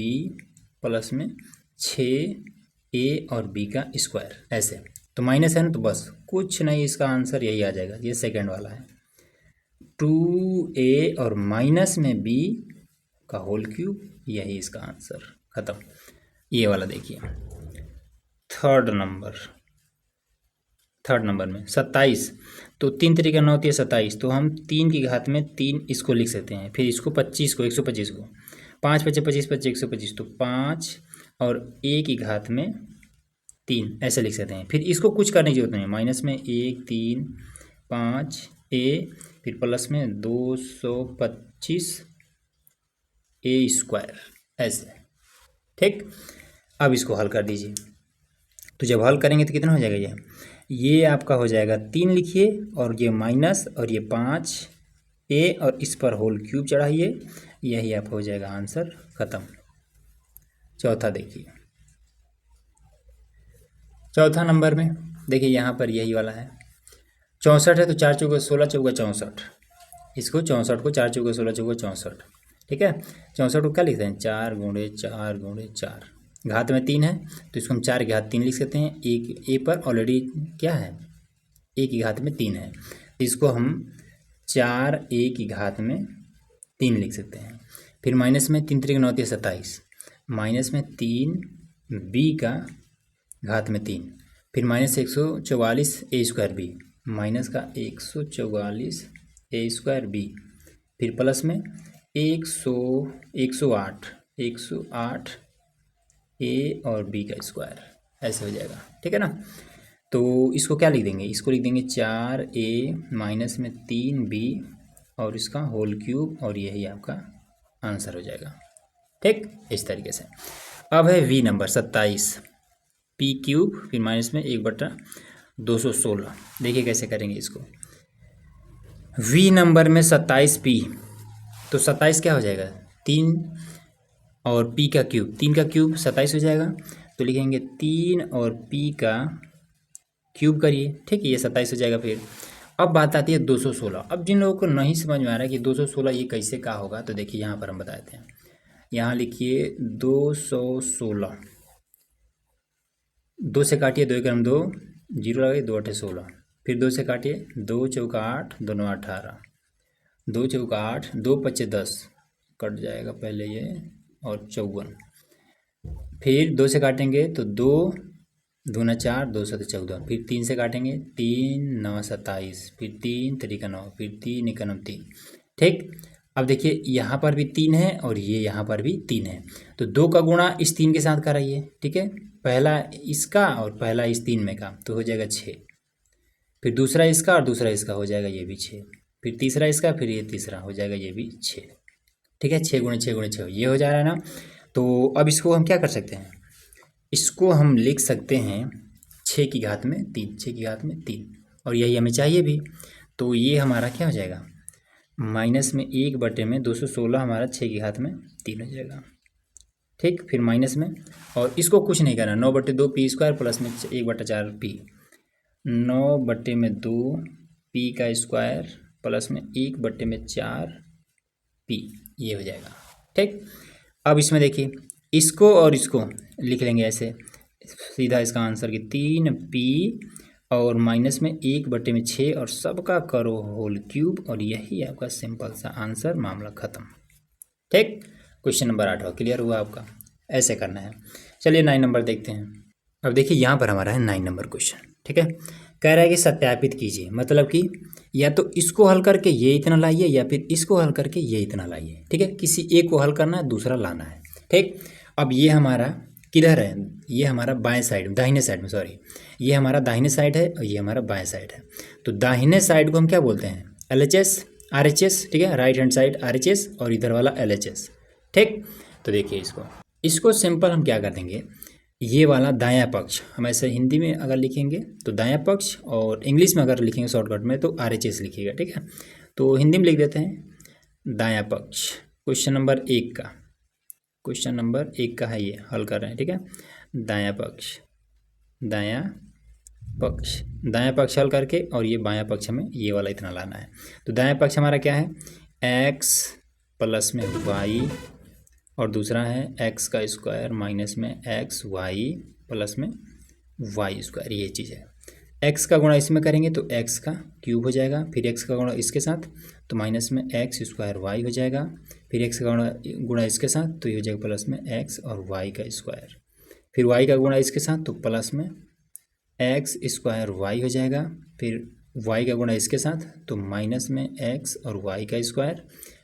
प्लस में 6a और b का स्क्वायर, ऐसे। तो माइनस है ना, तो बस कुछ नहीं, इसका आंसर यही आ जाएगा। ये सेकंड वाला है, 2a और माइनस में b का होल क्यूब, यही इसका आंसर, खत्म। ये वाला देखिए, थर्ड नंबर में 27, तो 3 तरीका 9 होती है 27, तो हम 3 की घात में 3 इसको लिख सकते हैं, फिर इसको 25 को 125 को 5 5 25 25 125, तो 5 और a की घात में 3 ऐसे लिख सकते हैं। फिर इसको कुछ करने की जरूरत नहीं है, माइनस में 1 3 5 a, फिर प्लस में 225 a², ऐसे, ठीक। अब इसको हल कर दीजिए, तो जब हल करेंगे तो कितना हो जाएगा, ये आपका हो जाएगा 3 लिखिए, और ये माइनस और ये 5a और इस पर होल क्यूब चढ़ाइए, यही आपका हो जाएगा आंसर, खत्म। चौथा देखिए, चौथा नंबर में देखिए, यहाँ पर यही वाला है, 64 है तो 4 चौके 16 चौका 64, इसको 64 को 4 चौके 16 चौका 64, ठीक है। 64 को क्या लिखते हैं, 4 गुणे 4 गुणे 4, घात में 3 है तो इसको हम 4 की घात 3 लिख सकते हैं। एक ए पर ऑलरेडी क्या है, ए की घात में 3 है, तो इसको हम 4a की घात में 3 लिख सकते हैं। फिर माइनस में 3 3 9 27, माइनस में 3b का घात में 3, फिर माइनस 144 a² b, माइनस का 144 a² b, फिर प्लस में 108 ए और बी का स्क्वायर, ऐसे हो जाएगा। ठीक है ना। तो इसको क्या लिख देंगे, इसको लिख देंगे 4a माइनस में 3b और इसका होल क्यूब, और यही आपका आंसर हो जाएगा। ठीक, इस तरीके से। अब है वी नंबर 27, पी क्यूब फिर माइनस में 1/216। देखिए कैसे करेंगे इसको। वी नंबर में 27 पी, तो 27 क्या हो जाएगा 3 और पी का क्यूब, 3 का क्यूब 27 हो जाएगा। तो लिखेंगे 3 और पी का क्यूब करिए। ठीक है, ये 27 हो जाएगा। फिर अब बात आती है 216। अब जिन लोगों को नहीं समझ में आ रहा है कि 216 ये कैसे का होगा, तो देखिए यहाँ पर हम बताते हैं। यहाँ लिखिए 216, 2 से काटिए, 2 क्रम 2, 0 लगाइए, 2 8 16, फिर 2 से काटिए, 2 चौका 8, 2 9 18, 2 चौका 8, 2 पच्चे 10, कट जाएगा पहले ये, और 54। फिर 2 से काटेंगे तो 2 दूना 4, 2 7 14, फिर 3 से काटेंगे, 3 9 27, फिर 3 3 9, फिर 3 1 9 3। ठीक, अब देखिए यहाँ पर भी 3 है और ये यहाँ पर भी 3 है, तो 2 का गुणा इस 3 के साथ कराइए। ठीक है, पहला इसका और पहला इस 3 में का, तो हो जाएगा 6। फिर दूसरा इसका और दूसरा इसका, हो जाएगा ये भी 6। फिर तीसरा इसका, फिर ये तीसरा, हो जाएगा ये भी 6। ठीक है, 6 गुणे 6 गुणे 6 ये हो जा रहा है ना। तो अब इसको हम क्या कर सकते हैं, इसको हम लिख सकते हैं 6 की घात में 3, 6 की घात में 3, और यही हमें चाहिए भी। तो ये हमारा क्या हो जाएगा, माइनस में 1/216 हमारा 6 की घात में 3 हो जाएगा। ठीक, फिर माइनस में, और इसको कुछ नहीं करना, 9/2 पी स्क्वायर प्लस में 1/4 पी, 9/2 पी का स्क्वायर प्लस में 1/4 पी, ये हो जाएगा। ठीक, अब इसमें देखिए, इसको और इसको लिख लेंगे ऐसे, सीधा इसका आंसर कि 3p और माइनस में 1/6 और सबका करो होल क्यूब, और यही आपका सिंपल सा आंसर, मामला ख़त्म। ठीक, क्वेश्चन नंबर 8 क्लियर हुआ आपका, ऐसे करना है। चलिए 9 नंबर देखते हैं। अब देखिए यहाँ पर हमारा है 9 नंबर क्वेश्चन। ठीक है, कह रहा है कि सत्यापित कीजिए, मतलब कि या तो इसको हल करके ये इतना लाइए, या फिर इसको हल करके ये इतना लाइए। ठीक है, किसी एक को हल करना है, दूसरा लाना है। ठीक, अब ये हमारा किधर है, ये हमारा बाएं साइड, दाहिने साइड में, सॉरी, ये हमारा दाहिने साइड है और ये हमारा बाएं साइड है। तो दाहिने साइड को हम क्या बोलते हैं, LHS RHS। ठीक है, राइट हैंड साइड RHS और इधर वाला LHS। ठीक, तो देखिए इसको सिंपल हम क्या कर देंगे, ये वाला दायां पक्ष हम ऐसे हिंदी में अगर लिखेंगे तो दायां पक्ष, और इंग्लिश में अगर लिखेंगे शॉर्टकट में तो RHS लिखिएगा। ठीक है, तो हिंदी में लिख देते हैं दायां पक्ष। क्वेश्चन नंबर 1 का, क्वेश्चन नंबर 1 का है, ये हल कर रहे हैं। ठीक है, दायां पक्ष, दायां पक्ष, दायां पक्ष हल करके, और ये बायां पक्ष हमें ये वाला इतना लाना है। तो दायां पक्ष हमारा क्या है, x प्लस में y, और दूसरा है x का स्क्वायर माइनस में एक्स वाई प्लस में वाई स्क्वायर, ये चीज़ है। x का गुणा इसमें करेंगे तो x का क्यूब हो जाएगा, फिर x का गुणा इसके साथ तो माइनस में एक्स स्क्वायर वाई हो जाएगा, फिर x का गुणा इसके साथ तो ये हो जाएगा प्लस में x और y का स्क्वायर, फिर y का गुणा इसके साथ तो प्लस में एक्स स्क्वायर वाई हो जाएगा, फिर y का गुणा इसके साथ तो माइनस में x और y का स्क्वायर,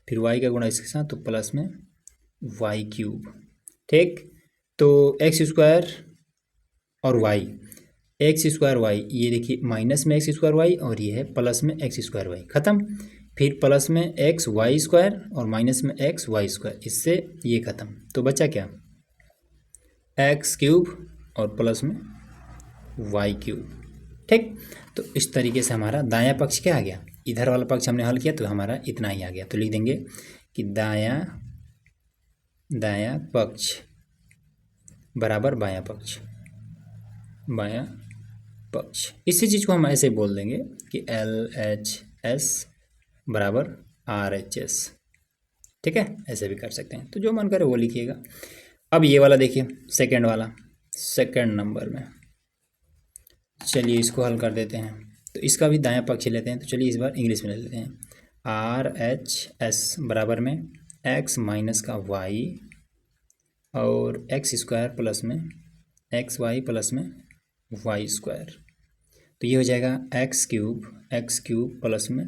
फिर y का गुणा इसके साथ तो प्लस में वाई क्यूब। ठीक, तो एक्स स्क्वायर और वाई, एक्स स्क्वायर वाई, ये देखिए माइनस में एक्स स्क्वायर वाई और ये है प्लस में एक्स स्क्वायर वाई, ख़त्म। फिर प्लस में एक्स वाई स्क्वायर और माइनस में एक्स वाई स्क्वायर, इससे ये ख़त्म। तो बचा क्या, एक्स क्यूब और प्लस में वाई क्यूब। ठीक, तो इस तरीके से हमारा दायां पक्ष क्या आ गया, इधर वाला पक्ष हमने हल किया तो हमारा इतना ही आ गया। तो लिख देंगे कि दायां पक्ष बराबर बायां पक्ष, बायां पक्ष। इसी चीज़ को हम ऐसे बोल देंगे कि LHS बराबर RHS। ठीक है, ऐसे भी कर सकते हैं, तो जो मन करे वो लिखिएगा। अब ये वाला देखिए, सेकंड वाला, सेकंड नंबर में, चलिए इसको हल कर देते हैं। तो इसका भी दायां पक्ष लेते हैं, तो चलिए इस बार इंग्लिश में ले लेते हैं। RHS बराबर में x माइनस का y और एक्स स्क्वायर प्लस में एक्स वाई प्लस में वाई स्क्वायर, तो ये हो जाएगा एक्स क्यूब प्लस में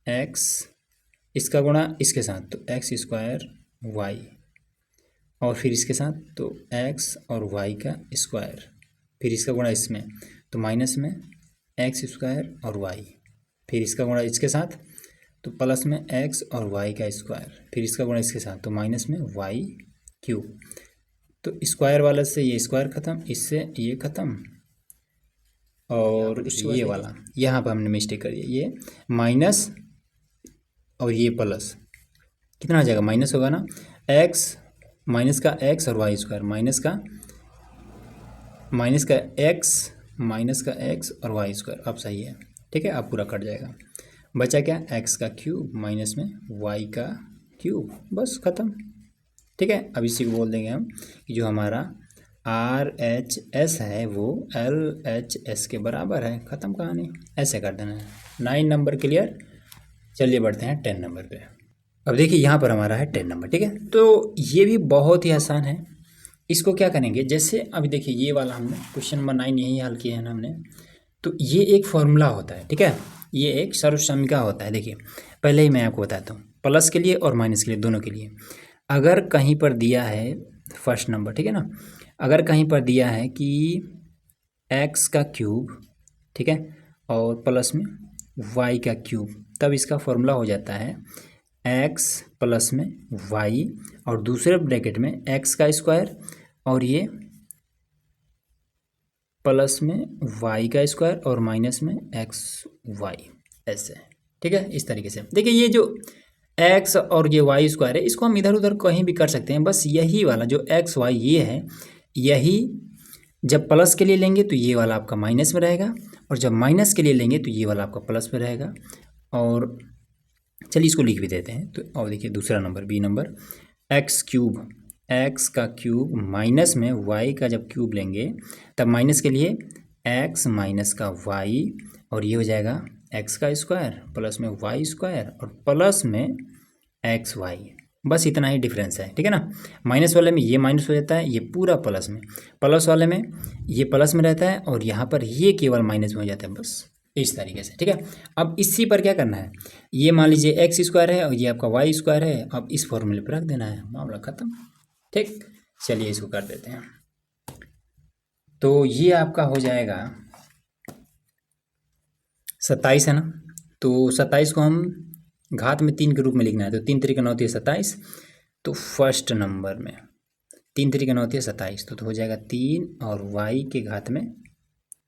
एक्स, इसका गुणा इसके साथ तो एक्स स्क्वायर वाई और फिर इसके साथ तो एक्स और वाई का स्क्वायर, फिर इसका गुणा इसमें तो माइनस में एक्स स्क्वायर और वाई, फिर इसका गुणा इसके साथ तो प्लस में एक्स और वाई का स्क्वायर, फिर इसका गुणा इसके साथ तो माइनस में वाई क्यूब। तो स्क्वायर वाला से ये स्क्वायर ख़त्म, इससे ये ख़त्म, और ये वाला यहाँ पर हमने मिस्टेक कर दिया, ये माइनस और ये प्लस, कितना आ जाएगा माइनस होगा ना, एक्स माइनस का एक्स और वाई स्क्वायर, माइनस का एक्स और वाई स्क्वायर, अब सही है। ठीक है, अब पूरा कट जाएगा, बचा क्या एक्स का क्यूब माइनस में वाई का क्यूब, बस ख़त्म। ठीक है, अब इसी को बोल देंगे हम कि जो हमारा RHS है वो LHS के बराबर है, ख़त्म कहानी, ऐसे कर देना है। 9 नंबर क्लियर। चलिए बढ़ते हैं 10 नंबर पे। अब देखिए यहाँ पर हमारा है 10 नंबर। ठीक है, तो ये भी बहुत ही आसान है। इसको क्या करेंगे, जैसे अभी देखिए ये वाला हमने क्वेश्चन नंबर 9 यही हल किया है ना हमने, तो ये एक फॉर्मूला होता है। ठीक है, ये एक सर्वसमीका होता है। देखिए पहले ही मैं आपको बताता हूँ, प्लस के लिए और माइनस के लिए, दोनों के लिए। अगर कहीं पर दिया है फर्स्ट नंबर, ठीक है ना, अगर कहीं पर दिया है कि एक्स का क्यूब, ठीक है, और प्लस में वाई का क्यूब, तब इसका फॉर्मूला हो जाता है एक्स प्लस में वाई और दूसरे ब्रैकेट में एक्स का स्क्वायर और ये प्लस में वाई का स्क्वायर और माइनस में एक्स वाई, ऐसे। ठीक है, इस तरीके से। देखिए ये जो एक्स और ये वाई स्क्वायर है, इसको हम इधर उधर कहीं भी कर सकते हैं, बस यही वाला जो एक्स वाई ये है, यही जब प्लस के लिए लेंगे तो ये वाला आपका माइनस में रहेगा, और जब माइनस के लिए लेंगे तो ये वाला आपका प्लस में रहेगा। और चलिए इसको लिख भी देते हैं। तो और देखिए दूसरा number b number, x cube, x का क्यूब माइनस में वाई का जब क्यूब लेंगे तब माइनस के लिए एक्स माइनस का वाई, और ये हो जाएगा एक्स का स्क्वायर प्लस में वाई स्क्वायर और प्लस में एक्स वाई, बस इतना ही डिफरेंस है। ठीक है ना, माइनस वाले में ये माइनस हो जाता है, ये पूरा प्लस में, प्लस वाले में ये प्लस में रहता है और यहाँ पर ये केवल माइनस में हो जाता है, बस इस तरीके से। ठीक है, अब इसी पर क्या करना है, ये मान लीजिए एक्स स्क्वायर है और ये आपका वाई स्क्वायर है, अब इस फॉर्मूले पर रख देना है, मामला ख़त्म। ठीक, चलिए इसको कर देते हैं। तो ये आपका हो जाएगा 27 है ना, तो 27 को हम घात में 3 के रूप में लिखना है, तो 3 3 9 होती है 27, तो फर्स्ट नंबर में 3 3 9 होती है 27, तो हो जाएगा 3 और वाई के घात में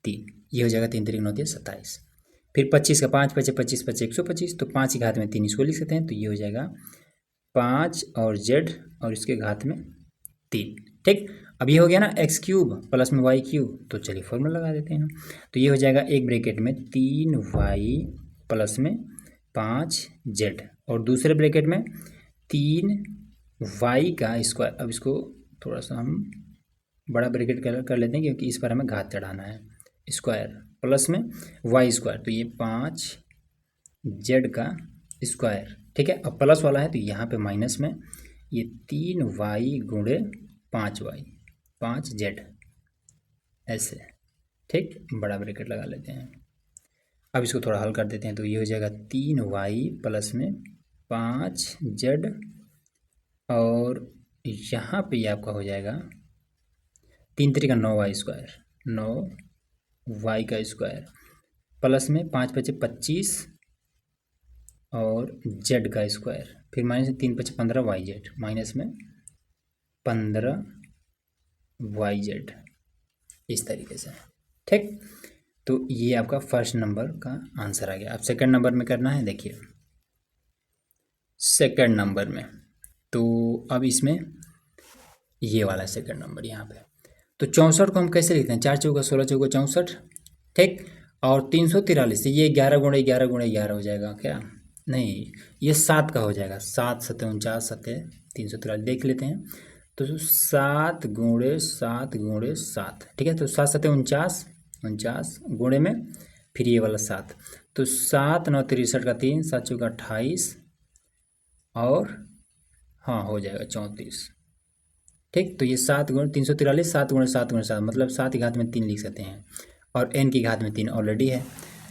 3, ये हो जाएगा 3 3 9 होती है 27। फिर 25 का 5 5 25 25 125, तो 5 की घात में 3 इसको लिख सकते हैं, तो ये हो जाएगा 5 और जेड और इसके घात में 3। ठीक, अब ये हो गया ना एक्स क्यूब प्लस में वाई क्यूब, तो चलिए फॉर्मूला लगा देते हैं। तो ये हो जाएगा एक ब्रैकेट में 3 वाई प्लस में 5 जेड और दूसरे ब्रैकेट में 3 वाई का स्क्वायर। अब इसको थोड़ा सा हम बड़ा ब्रैकेट कर लेते हैं क्योंकि इस पर हमें घात चढ़ाना है, स्क्वायर प्लस में वाई स्क्वायर, तो ये 5 जेड का स्क्वायर। ठीक है, अब प्लस वाला है तो यहाँ पे माइनस में ये 3 वाई गुणे 5 वाई 5 जेड, ऐसे। ठीक, बड़ा ब्रैकेट लगा लेते हैं। अब इसको थोड़ा हल कर देते हैं, तो ये हो जाएगा 3 वाई प्लस में 5 जेड और यहाँ पे ये आपका हो जाएगा 3 3 का 9 वाई स्क्वायर, 9 वाई का स्क्वायर प्लस में 5 5 25 और जेड का स्क्वायर, फिर माइनस में 3 5 15 वाई जेड, माइनस में 15 वाई जेड, इस तरीके से। ठीक, तो ये आपका फर्स्ट नंबर का आंसर आ गया। अब सेकंड नंबर में करना है, देखिए सेकंड नंबर में, तो अब इसमें ये वाला सेकंड नंबर यहाँ पे, तो 64 को हम कैसे लिखते हैं, 4 चौका 16 चौका 64। ठीक, और 343, ये 11 गुणे 11 गुणे 11 हो जाएगा क्या, नहीं ये 7 का हो जाएगा, 7 7 49 7 343, देख लेते हैं। तो 7 गुणे 7 गुणे 7, ठीक है, तो 7 7 49 49 गुणे में फिर ये वाला 7, तो 7 9 63 का 3 7 चौका 28 और हाँ हो जाएगा 34। ठीक, तो ये 7 गुणे 343, 7 गुणे 7 गुणे 7 मतलब 7 की घात में 3 लिख सकते हैं और n की घात में 3 ऑलरेडी है।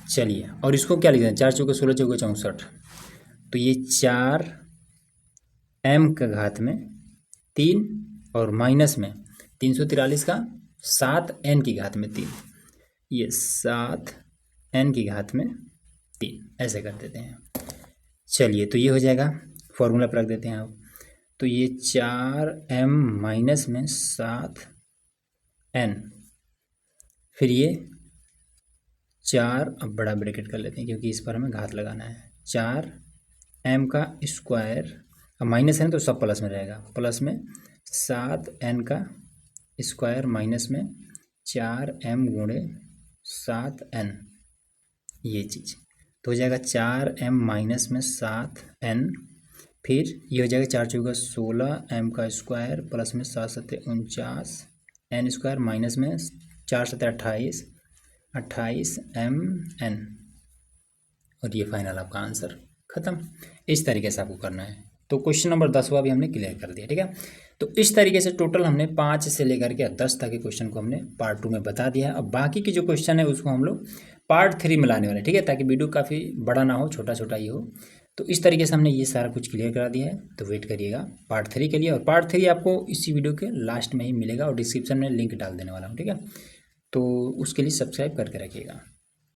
चलिए, और इसको क्या लिखते हैं, 4 चौके 16 चौके 64, तो ये 4 m का घात में 3 और माइनस में 343 का 7n की घात में 3, ये 7n की घात में 3 ऐसे कर देते हैं। चलिए तो ये हो जाएगा, फॉर्मूला पर रख देते हैं आप। तो ये 4m माइनस में 7n, फिर ये 4, अब बड़ा ब्रैकेट कर लेते हैं क्योंकि इस पर हमें घात लगाना है, 4m का स्क्वायर, अब माइनस है ना तो सब प्लस में रहेगा, प्लस में 7n का स्क्वायर माइनस में 4m गुणे 7n, ये चीज़ तो हो जाएगा 4m माइनस में 7n, फिर ये हो जाएगा 4 चौका 16m का स्क्वायर प्लस में 7 सत्ते 49 n स्क्वायर माइनस में 4 सत्ते 28 28mn, और ये फाइनल आपका आंसर खत्म। इस तरीके से आपको करना है। तो क्वेश्चन नंबर 10वां भी हमने क्लियर कर दिया, ठीक है। तो इस तरीके से टोटल हमने 5 से लेकर के 10 तक के क्वेश्चन को हमने पार्ट 2 में बता दिया है। अब बाकी की जो क्वेश्चन है उसको हम लोग पार्ट 3 में लाने वाले, ठीक है, ताकि वीडियो काफ़ी बड़ा ना हो, छोटा छोटा ही हो। तो इस तरीके से हमने ये सारा कुछ क्लियर करा दिया है। तो वेट करिएगा पार्ट 3 के लिए, और पार्ट 3 आपको इसी वीडियो के लास्ट में ही मिलेगा और डिस्क्रिप्शन में लिंक डाल देने वाला हूँ, ठीक है। तो उसके लिए सब्सक्राइब करके रखिएगा।